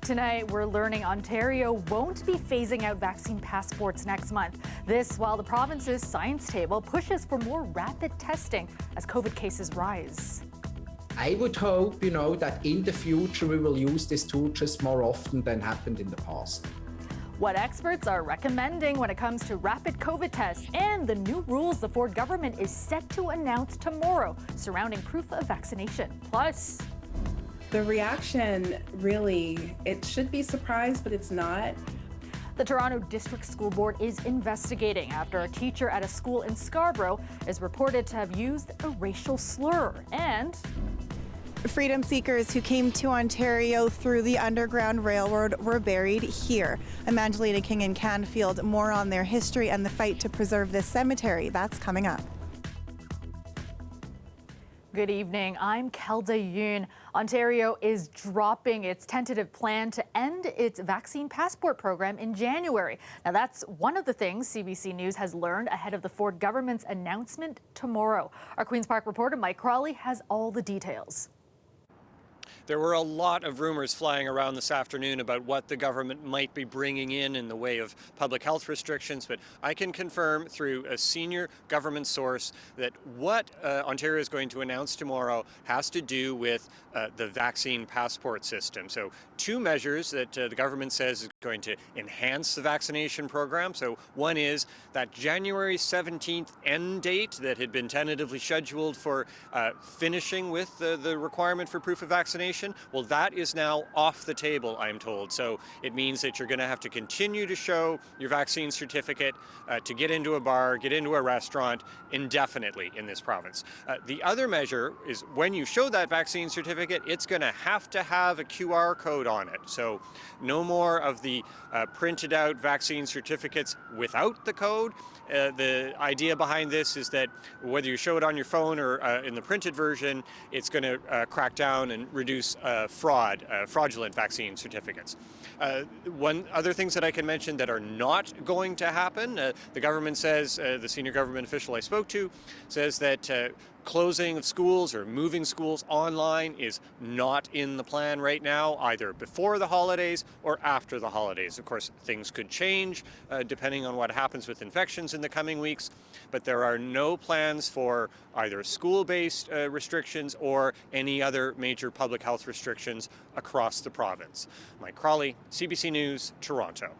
Tonight, we're learning Ontario won't be phasing out vaccine passports next month. This while the province's science table pushes for more rapid testing as COVID cases rise. I would hope, that in the future we will use this tool just more often than happened in the past. What experts are recommending when it comes to rapid COVID tests and the new rules the Ford government is set to announce tomorrow surrounding proof of vaccination. Plus, the reaction, really, it should be surprised, but it's not. The Toronto District School Board is investigating after a teacher at a school in Scarborough is reported to have used a racial slur. And freedom seekers who came to Ontario through the Underground Railroad were buried here. I'm Angelina King in Canfield. More on their history and the fight to preserve this cemetery. That's coming up. Good evening. I'm Kelda Yoon. Ontario is dropping its tentative plan to end its vaccine passport program in January. Now, that's one of the things CBC News has learned ahead of the Ford government's announcement tomorrow. Our Queen's Park reporter Mike Crawley has all the details. There were a lot of rumors flying around this afternoon about what the government might be bringing in the way of public health restrictions, but I can confirm through a senior government source that what Ontario is going to announce tomorrow has to do with the vaccine passport system. So two measures that the government says is going to enhance the vaccination program. So one is that January 17th end date that had been tentatively scheduled for finishing with the requirement for proof of vaccination. Well, that is now off the table, I'm told. So it means that you're going to have to continue to show your vaccine certificate to get into a bar, get into a restaurant indefinitely in this province. The other measure is when you show that vaccine certificate, it's going to have a QR code on it. So no more of the printed out vaccine certificates without the code. The idea behind this is that whether you show it on your phone or in the printed version, it's going to crack down and reduce fraudulent vaccine certificates. One other things that I can mention that are not going to happen, the government says, the senior government official I spoke to says that closing of schools or moving schools online is not in the plan right now, either before the holidays or after the holidays. Of course, things could change depending on what happens with infections in the coming weeks, but there are no plans for either school-based restrictions or any other major public health restrictions across the province. Mike Crawley, CBC News, Toronto.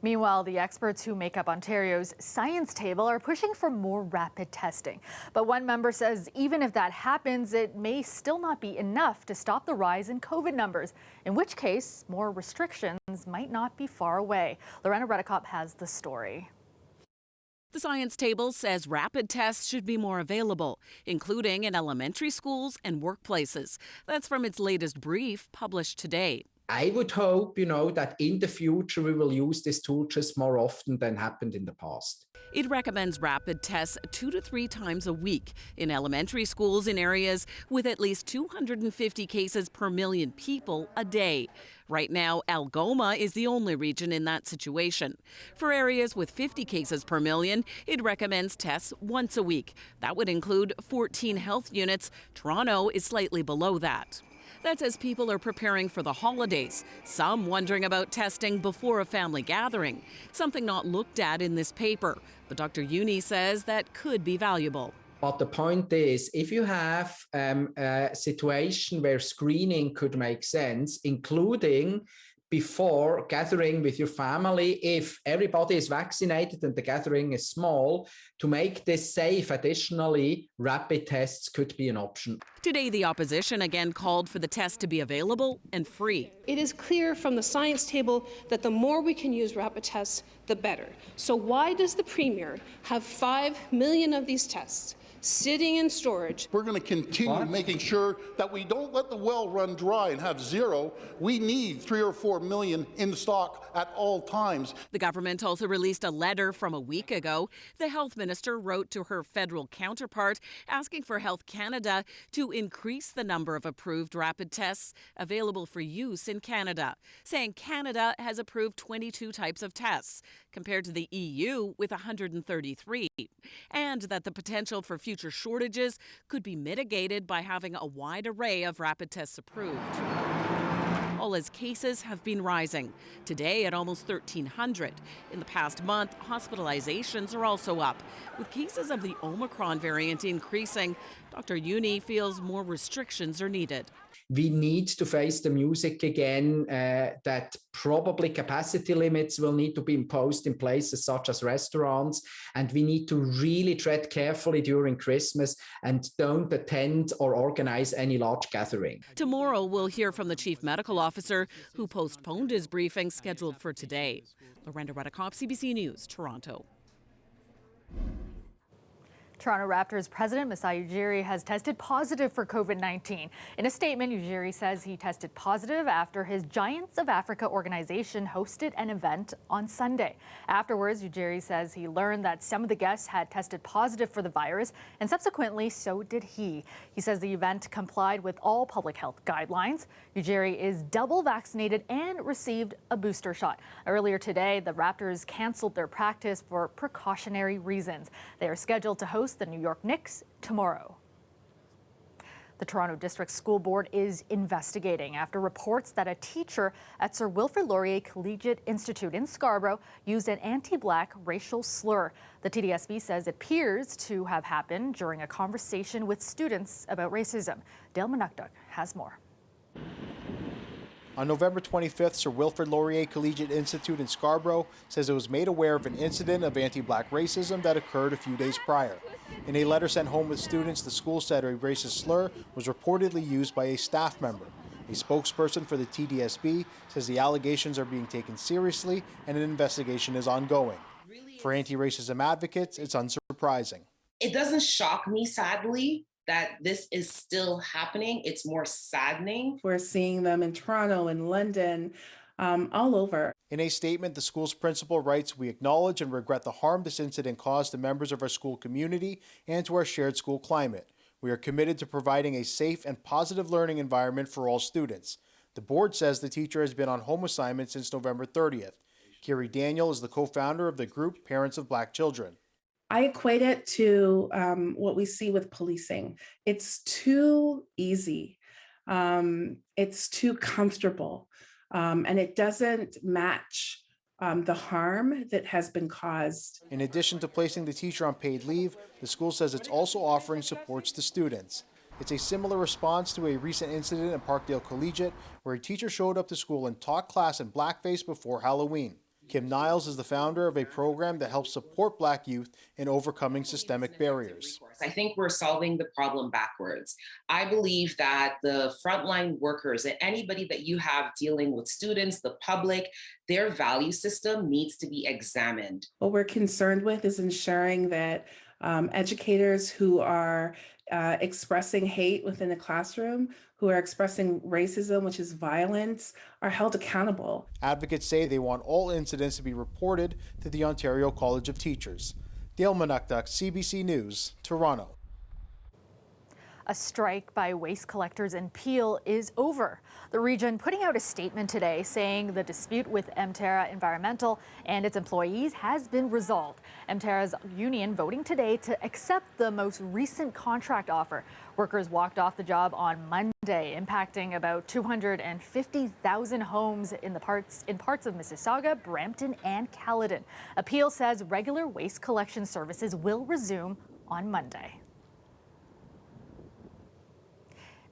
Meanwhile, the experts who make up Ontario's science table are pushing for more rapid testing. But one member says even if that happens, it may still not be enough to stop the rise in COVID numbers, in which case more restrictions might not be far away. Lorena Redekop has the story. The science table says rapid tests should be more available, including in elementary schools and workplaces. That's from its latest brief published today. I would hope, that in the future we will use this tool just more often than happened in the past. It recommends rapid tests 2 to 3 times a week in elementary schools in areas with at least 250 cases per million people a day. Right now, Algoma is the only region in that situation. For areas with 50 cases per million, it recommends tests once a week. That would include 14 health units. Toronto is slightly below that. That's as people are preparing for the holidays, some wondering about testing before a family gathering, something not looked at in this paper. But Dr. Uni says that could be valuable. But the point is, if you have a situation where screening could make sense, including before gathering with your family, if everybody is vaccinated and the gathering is small, to make this safe, additionally, rapid tests could be an option. Today, the opposition again called for the test to be available and free. It is clear from the science table that the more we can use rapid tests, the better. So why does the Premier have 5 million of these tests sitting in storage? We're going to continue making sure that we don't let the well run dry and have zero. We need 3 or 4 million in stock at all times. The government also released a letter from a week ago. The health minister wrote to her federal counterpart asking for Health Canada to increase the number of approved rapid tests available for use in Canada, saying Canada has approved 22 types of tests compared to the EU with 133, and that the potential for future shortages could be mitigated by having a wide array of rapid tests approved. all as cases have been rising. Today at almost 1,300. In the past month, hospitalizations are also up. With cases of the Omicron variant increasing, Dr. Uni feels more restrictions are needed. We need to face the music again, that probably capacity limits will need to be imposed in places such as restaurants. And we need to really tread carefully during Christmas and don't attend or organize any large gathering. Tomorrow, we'll hear from the chief medical officer who postponed his briefing scheduled for today. Lorenda Redekop, CBC News, Toronto. Toronto Raptors president Masai Ujiri has tested positive for COVID-19. In a statement, Ujiri says he tested positive after his Giants of Africa organization hosted an event on Sunday. Afterwards, Ujiri says he learned that some of the guests had tested positive for the virus, and subsequently, so did he. He says the event complied with all public health guidelines. Ujiri is double vaccinated and received a booster shot. Earlier today, the Raptors canceled their practice for precautionary reasons. They are scheduled to host the New York Knicks tomorrow. The Toronto District School Board is investigating after reports that a teacher at Sir Wilfrid Laurier Collegiate Institute in Scarborough used an anti-Black racial slur. The TDSB says it appears to have happened during a conversation with students about racism. Dale Manukduk has more. On November 25th, Sir Wilfrid Laurier Collegiate Institute in Scarborough says it was made aware of an incident of anti-Black racism that occurred a few days prior. In a letter sent home with students, the school said a racist slur was reportedly used by a staff member. A spokesperson for the TDSB says the allegations are being taken seriously and an investigation is ongoing. For anti-racism advocates, it's unsurprising. It doesn't shock me, sadly, that this is still happening. It's more saddening. We're seeing them in Toronto, in London, all over. In a statement, the school's principal writes, "We acknowledge and regret the harm this incident caused to members of our school community and to our shared school climate. We are committed to providing a safe and positive learning environment for all students." The board says the teacher has been on home assignment since November 30th. Carrie Daniel is the co-founder of the group Parents of Black Children. I equate it to what we see with policing. It's too easy. It's too comfortable. And it doesn't match the harm that has been caused. In addition to placing the teacher on paid leave, the school says it's also offering supports to students. It's a similar response to a recent incident at Parkdale Collegiate where a teacher showed up to school and taught class in blackface before Halloween. Kim Niles is the founder of a program that helps support Black youth in overcoming systemic barriers. I think we're solving the problem backwards. I believe that the frontline workers and anybody that you have dealing with students, the public, their value system needs to be examined. What we're concerned with is ensuring that educators who are expressing hate within the classroom, who are expressing racism, which is violence, are held accountable. Advocates say they want all incidents to be reported to the Ontario College of Teachers. Dale Manukduk, CBC News, Toronto. A strike by waste collectors in Peel is over. The region putting out a statement today saying the dispute with Mterra Environmental and its employees has been resolved. Mterra's union voting today to accept the most recent contract offer. Workers walked off the job on Monday, impacting about 250,000 homes in parts of Mississauga, Brampton, and Caledon. Peel says regular waste collection services will resume on Monday.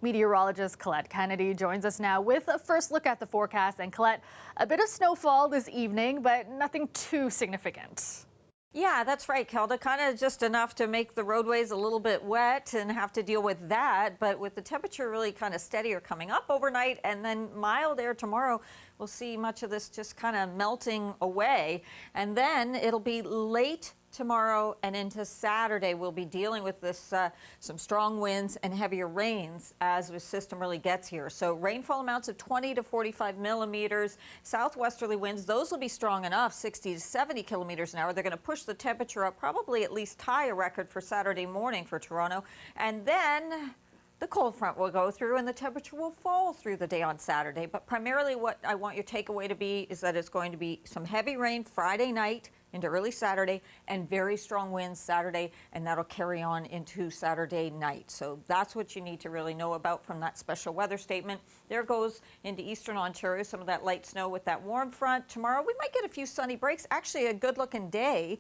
Meteorologist Colette Kennedy joins us now with a first look at the forecast. And Colette, a bit of snowfall this evening, but nothing too significant. Yeah, that's right, Kelda. Kind of just enough to make the roadways a little bit wet and have to deal with that. But with the temperature really kind of steadier coming up overnight and then mild air tomorrow, we'll see much of this just kind of melting away. And then it'll be late tomorrow and into Saturday. We'll be dealing with this some strong winds and heavier rains as the system really gets here. So rainfall amounts of 20 to 45 millimeters. Southwesterly winds, those will be strong enough, 60 to 70 kilometers an hour. They're going to push the temperature up, probably at least tie a record for Saturday morning for Toronto. And then the cold front will go through and the temperature will fall through the day on Saturday. But primarily what I want your takeaway to be is that it's going to be some heavy rain Friday night into early Saturday, and very strong winds Saturday, and that'll carry on into Saturday night. So that's what you need to really know about from that special weather statement. There goes into eastern Ontario, some of that light snow with that warm front. Tomorrow we might get a few sunny breaks, actually a good looking day.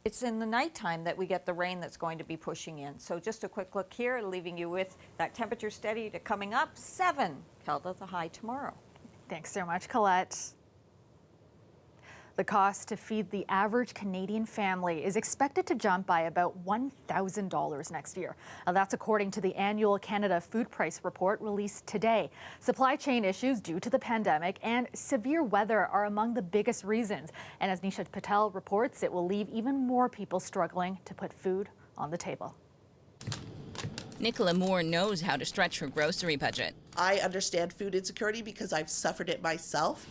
It's in the nighttime that we get the rain that's going to be pushing in. So just a quick look here, leaving you with that temperature steady to coming up 7. Kelda, the high tomorrow. Thanks so much, Colette. The cost to feed the average Canadian family is expected to jump by about $1,000 next year. Now, that's according to the annual Canada Food Price Report released today. Supply chain issues due to the pandemic and severe weather are among the biggest reasons. And as Nisha Patel reports, it will leave even more people struggling to put food on the table. Nicola Moore knows how to stretch her grocery budget. I understand food insecurity because I've suffered it myself.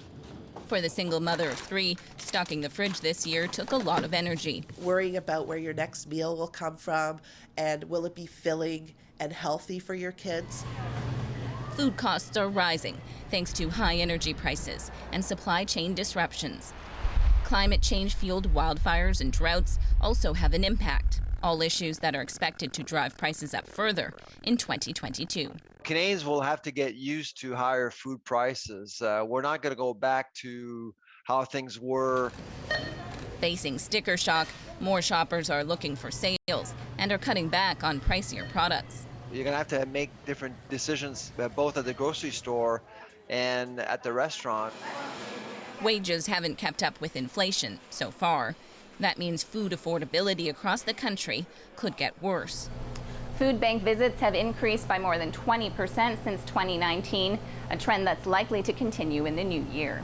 For the single mother of 3, stocking the fridge this year took a lot of energy. Worrying about where your next meal will come from and will it be filling and healthy for your kids. Food costs are rising thanks to high energy prices and supply chain disruptions. Climate change-fueled wildfires and droughts also have an impact, all issues that are expected to drive prices up further in 2022. Canadians will have to get used to higher food prices. We're not going to go back to how things were. Facing sticker shock, more shoppers are looking for sales and are cutting back on pricier products. You're going to make different decisions both at the grocery store and at the restaurant. Wages haven't kept up with inflation so far. That means food affordability across the country could get worse. Food bank visits have increased by more than 20% since 2019, a trend that's likely to continue in the new year.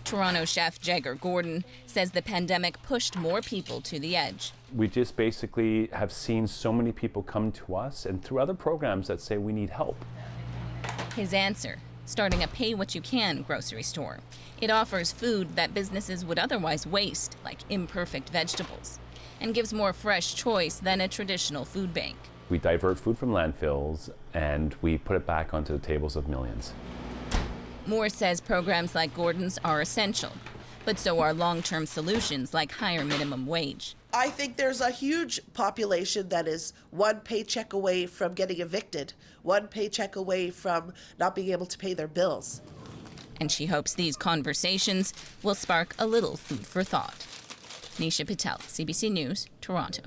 Toronto chef Jagger Gordon says the pandemic pushed more people to the edge. We just basically have seen so many people come to us and through other programs that say we need help. His answer, starting a pay-what-you-can grocery store. It offers food that businesses would otherwise waste, like imperfect vegetables, and gives more fresh choice than a traditional food bank. We divert food from landfills and we put it back onto the tables of millions. Moore says programs like Gordon's are essential, but so are long-term solutions like higher minimum wage. I think there's a huge population that is one paycheck away from getting evicted, one paycheck away from not being able to pay their bills. And she hopes these conversations will spark a little food for thought. Nisha Patel, CBC News, Toronto.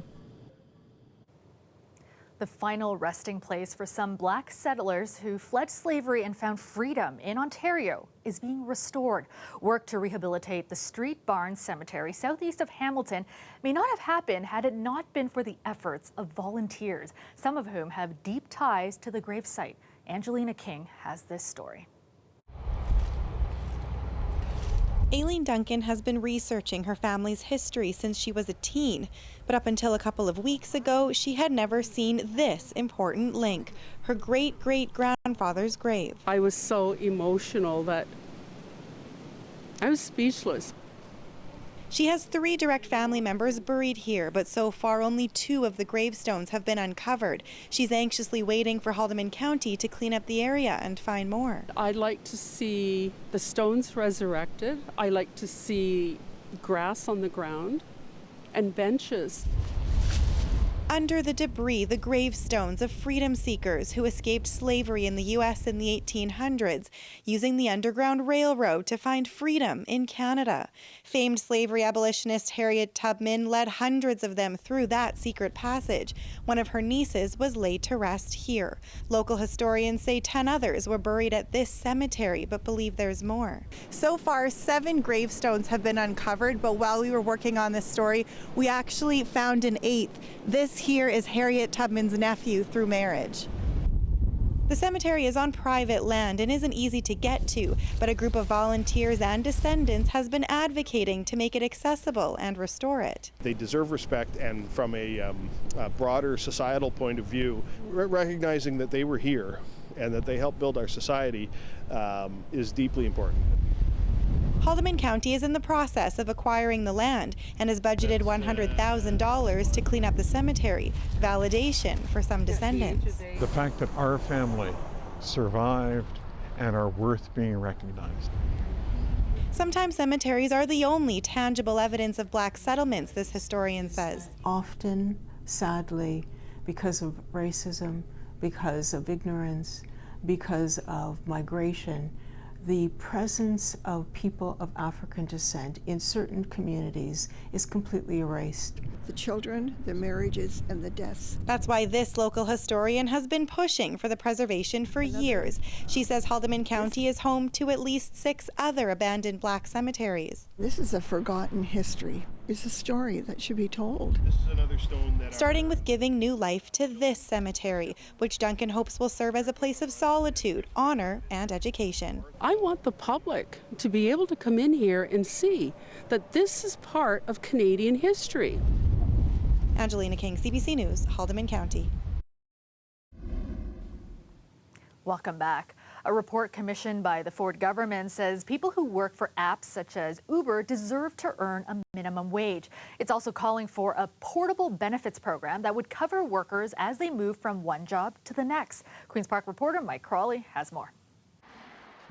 The final resting place for some Black settlers who fled slavery and found freedom in Ontario is being restored. Work to rehabilitate the Street Barn Cemetery southeast of Hamilton may not have happened had it not been for the efforts of volunteers, some of whom have deep ties to the gravesite. Angelina King has this story. Aileen Duncan has been researching her family's history since she was a teen, but up until a couple of weeks ago, she had never seen this important link, her great-great-grandfather's grave. I was so emotional that I was speechless. She has 3 direct family members buried here, but so far only 2 of the gravestones have been uncovered. She's anxiously waiting for Haldimand County to clean up the area and find more. I'd like to see the stones resurrected. I like to see grass on the ground and benches. Under the debris, the gravestones of freedom seekers who escaped slavery in the U.S. in the 1800s, using the Underground Railroad to find freedom in Canada. Famed slavery abolitionist Harriet Tubman led hundreds of them through that secret passage. One of her nieces was laid to rest here. Local historians say 10 others were buried at this cemetery, but believe there's more. So far, 7 gravestones have been uncovered, but while we were working on this story, we actually found an 8th. This here is Harriet Tubman's nephew through marriage. The cemetery is on private land and isn't easy to get to, but a group of volunteers and descendants has been advocating to make it accessible and restore it. They deserve respect, and from a broader societal point of view, recognizing that they were here and that they helped build our society is deeply important. Haldimand County is in the process of acquiring the land and has budgeted $100,000 to clean up the cemetery, validation for some descendants. The fact that our family survived and are worth being recognized. Sometimes cemeteries are the only tangible evidence of Black settlements, this historian says. Often, sadly, because of racism, because of ignorance, because of migration, the presence of people of African descent in certain communities is completely erased. The children, the marriages, and the deaths. That's why this local historian has been pushing for the preservation for years. She says Haldimand County is home to at least 6 other abandoned Black cemeteries. This is a forgotten history. It's a story that should be told. This is another stone that starting with giving new life to this cemetery, which Duncan hopes will serve as a place of solitude, honor, and education. I want the public to be able to come in here and see that this is part of Canadian history. Angelina King, CBC News, Haldimand County. Welcome back. A report commissioned by the Ford government says people who work for apps such as Uber deserve to earn a minimum wage. It's also calling for a portable benefits program that would cover workers as they move from one job to the next. Queen's Park reporter Mike Crawley has more.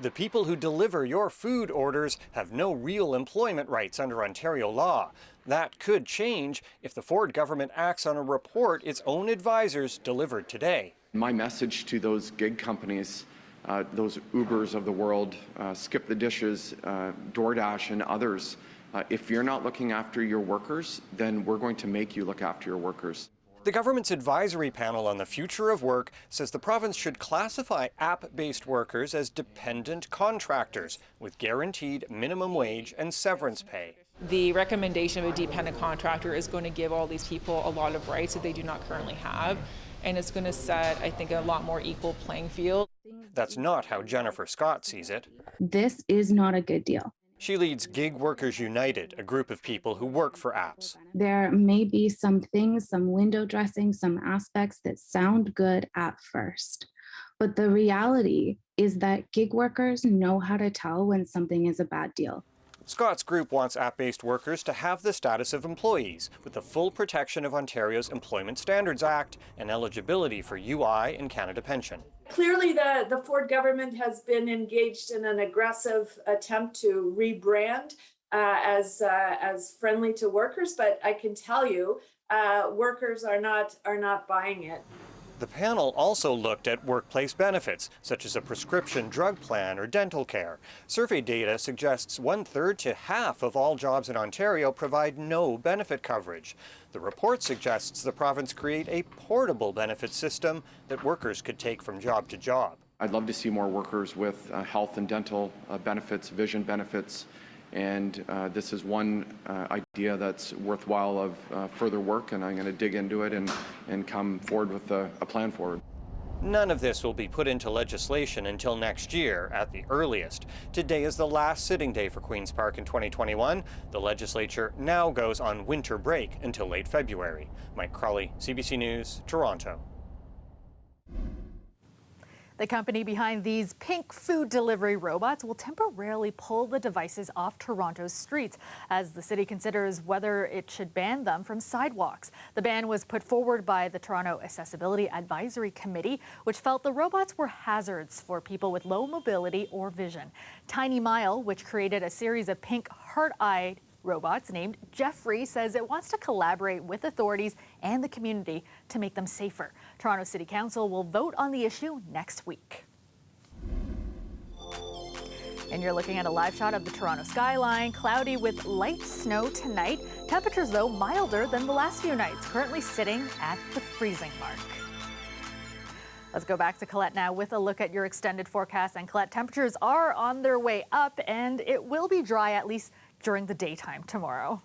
The people who deliver your food orders have no real employment rights under Ontario law. That could change if the Ford government acts on a report its own advisors delivered today. My message to those gig companies, those Ubers of the world, Skip the Dishes, DoorDash and others, if you're not looking after your workers, then we're going to make you look after your workers. The government's advisory panel on the future of work says the province should classify app-based workers as dependent contractors with guaranteed minimum wage and severance pay. The recommendation of a dependent contractor is going to give all these people a lot of rights that they do not currently have, and it's going to set, I think, a lot more equal playing field. That's not how Jennifer Scott sees it. This is not a good deal. She leads Gig Workers United, a group of people who work for apps. There may be some things, some window dressing, some aspects that sound good at first. But the reality is that gig workers know how to tell when something is a bad deal. Scott's group wants app-based workers to have the status of employees with the full protection of Ontario's Employment Standards Act and eligibility for UI and Canada Pension. Clearly, the Ford government has been engaged in an aggressive attempt to rebrand as friendly to workers, but I can tell you, workers are not buying it. The panel also looked at workplace benefits, such as a prescription drug plan or dental care. Survey data suggests 1/3 to half of all jobs in Ontario provide no benefit coverage. The report suggests the province create a portable benefit system that workers could take from job to job. I'd love to see more workers with health and dental benefits, vision benefits, and this is one idea that's worthwhile of further work, and I'm going to dig into it and come forward with a plan forward. None of this will be put into legislation until next year at the earliest. Today is the last sitting day for Queen's Park in 2021. The legislature now goes on winter break until late February. Mike Crawley, CBC News, Toronto. The company behind these pink food delivery robots will temporarily pull the devices off Toronto's streets as the city considers whether it should ban them from sidewalks. The ban was put forward by the Toronto Accessibility Advisory Committee, which felt the robots were hazards for people with low mobility or vision. Tiny Mile, which created a series of pink heart-eyed robots named Jeffrey, says it wants to collaborate with authorities and the community to make them safer. Toronto City Council will vote on the issue next week. And you're looking at a live shot of the Toronto skyline, cloudy with light snow tonight. Temperatures, though, milder than the last few nights, currently sitting at the freezing mark. Let's go back to Colette now with a look at your extended forecast. And Colette, temperatures are on their way up and it will be dry at least during the daytime tomorrow.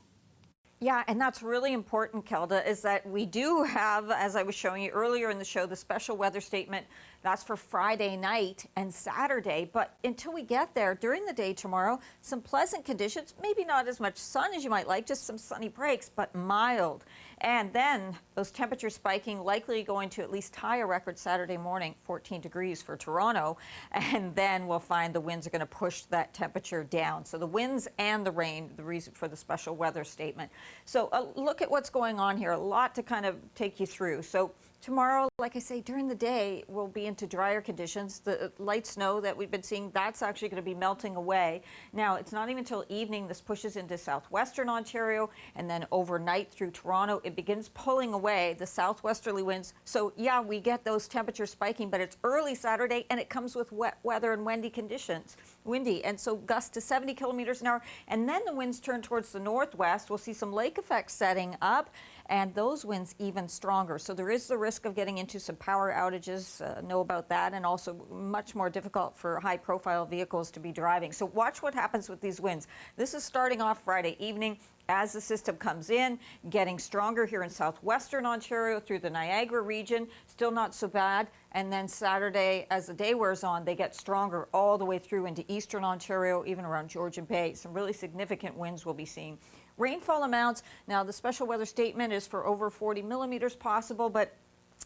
Yeah, and that's really important, Kelda, is that we do have, as I was showing you earlier in the show, the special weather statement. That's for Friday night and Saturday. But until we get there, during the day tomorrow, some pleasant conditions, maybe not as much sun as you might like, just some sunny breaks, but mild. And then those temperatures spiking, likely going to at least tie a record Saturday morning, 14 degrees for Toronto. And then we'll find the winds are going to push that temperature down. So the winds and the rain, the reason for the special weather statement. So look at what's going on here, a lot to kind of take you through. So Tomorrow, like I say, during the day, we'll be into drier conditions. The light snow that we've been seeing, that's actually going to be melting away. Now, it's not even until evening this pushes into southwestern Ontario, and then overnight through Toronto, it begins pulling away the southwesterly winds. So, yeah, we get those temperatures spiking, but it's early Saturday, and it comes with wet weather and windy conditions. And so gusts to 70 kilometers an hour. And then the winds turn towards the northwest. We'll see some lake effects setting up, and those winds even stronger. So there is the risk of getting into some power outages, know about that, and also much more difficult for high-profile vehicles to be driving. So watch what happens with these winds. This is starting off Friday evening as the system comes in, getting stronger here in southwestern Ontario through the Niagara region, still not so bad. And then Saturday, as the day wears on, they get stronger all the way through into eastern Ontario, even around Georgian Bay. Some really significant winds we'll be seeing. Rainfall amounts, now the special weather statement is for over 40 millimeters possible, but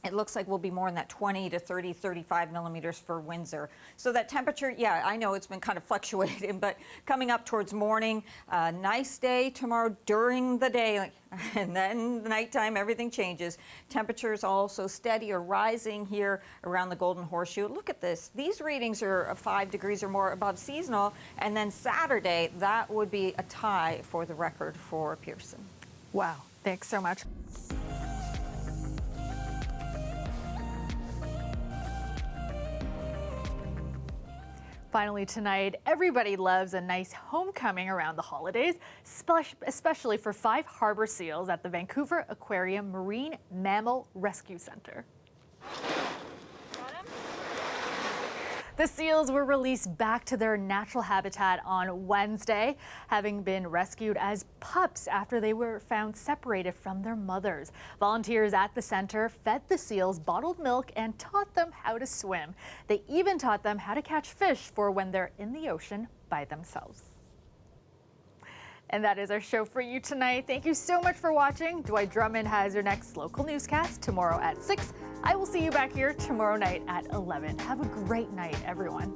it looks like we'll be more in that 20 to 30, 35 millimeters for Windsor. So that temperature, yeah, I know it's been kind of fluctuating, but coming up towards morning, nice day tomorrow during the day, and then nighttime, everything changes. Temperatures also steady or rising here around the Golden Horseshoe. Look at this. These readings are 5 degrees or more above seasonal, and then Saturday, that would be a tie for the record for Pearson. Wow, thanks so much. Finally tonight, everybody loves a nice homecoming around the holidays, especially for 5 harbor seals at the Vancouver Aquarium Marine Mammal Rescue Center. The seals were released back to their natural habitat on Wednesday, having been rescued as pups after they were found separated from their mothers. Volunteers at the center fed the seals bottled milk and taught them how to swim. They even taught them how to catch fish for when they're in the ocean by themselves. And that is our show for you tonight. Thank you so much for watching. Dwight Drummond has your next local newscast tomorrow at 6. I will see you back here tomorrow night at 11. Have a great night, everyone.